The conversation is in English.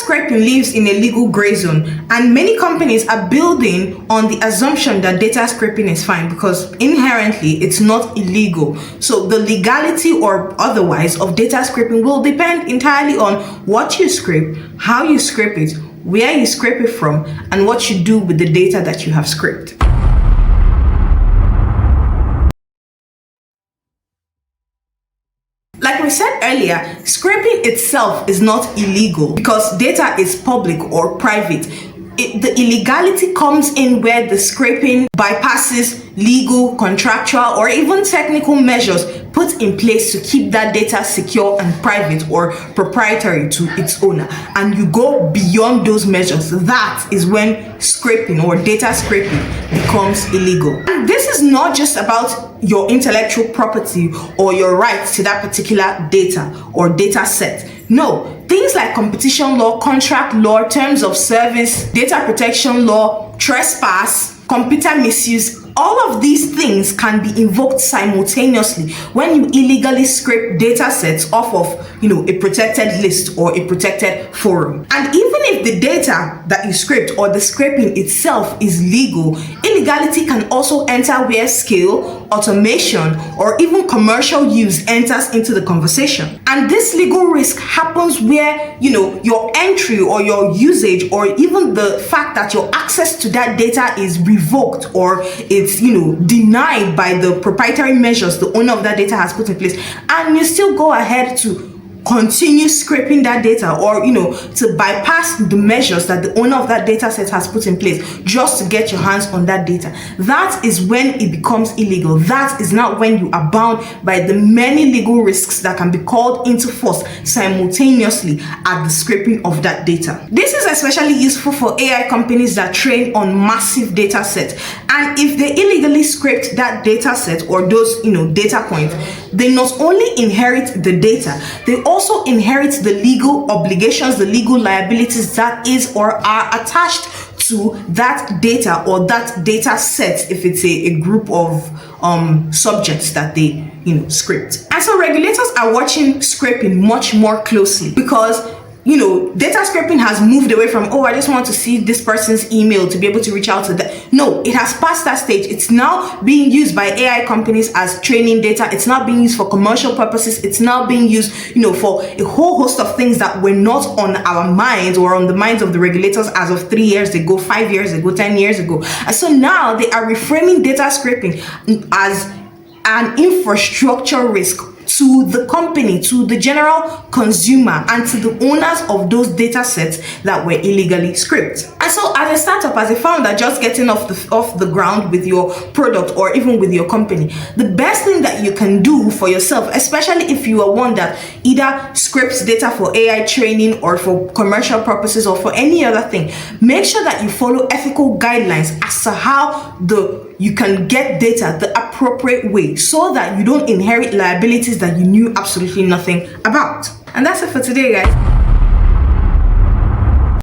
scraping lives in a legal gray zone, and many companies are building on the assumption that data scraping is fine because inherently it's not illegal. So the legality or otherwise of data scraping will depend entirely on what you scrape, how you scrape it, where you scrape it from, and what you do with the data that you have scraped. Like we said earlier, scraping itself is not illegal because data is public or private. The illegality comes in where the scraping bypasses legal, contractual, or even technical measures put in place to keep that data secure and private or proprietary to its owner, and you go beyond those measures. That is when scraping or data scraping becomes illegal. And this is not just about your intellectual property or your rights to that particular data or data set. No, things like competition law, contract law, terms of service, data protection law, trespass, computer misuse, all of these things can be invoked simultaneously when you illegally scrape data sets off of, a protected list or a protected forum. And even if the data that you scraped or the scraping itself is legal, illegality can also enter where scale, automation, or even commercial use enters into the conversation. And this legal risk happens where, your entry or your usage or even the fact that your access to that data is revoked or it's, denied by the proprietary measures the owner of that data has put in place, and you still go ahead to continue scraping that data or to bypass the measures that the owner of that data set has put in place just to get your hands on that data. That is when it becomes illegal. That is not when you are bound by the many legal risks that can be called into force simultaneously at the scraping of that data. This is especially useful for AI companies that train on massive data sets, and if they illegally scraped that data set or those data points, they not only inherit the data, they also inherit the legal obligations, the legal liabilities that is or are attached to that data or that data set if it's a group of subjects that they scraped. And so regulators are watching scraping much more closely because data scraping has moved away from, I just want to see this person's email to be able to reach out to them. No, it has passed that stage. It's now being used by AI companies as training data. It's not being used for commercial purposes. It's now being used, for a whole host of things that were not on our minds or on the minds of the regulators as of 3 years ago, 5 years ago, 10 years ago. And so now they are reframing data scraping as an infrastructure risk to the company, to the general consumer, and to the owners of those data sets that were illegally scraped. And so as a startup, as a founder just getting off the ground with your product or even with your company, the best thing that you can do for yourself, especially if you are one that either scrapes data for AI training or for commercial purposes or for any other thing, make sure that you follow ethical guidelines as to how you can get data the appropriate way so that you don't inherit liabilities that you knew absolutely nothing about. And that's it for today, guys.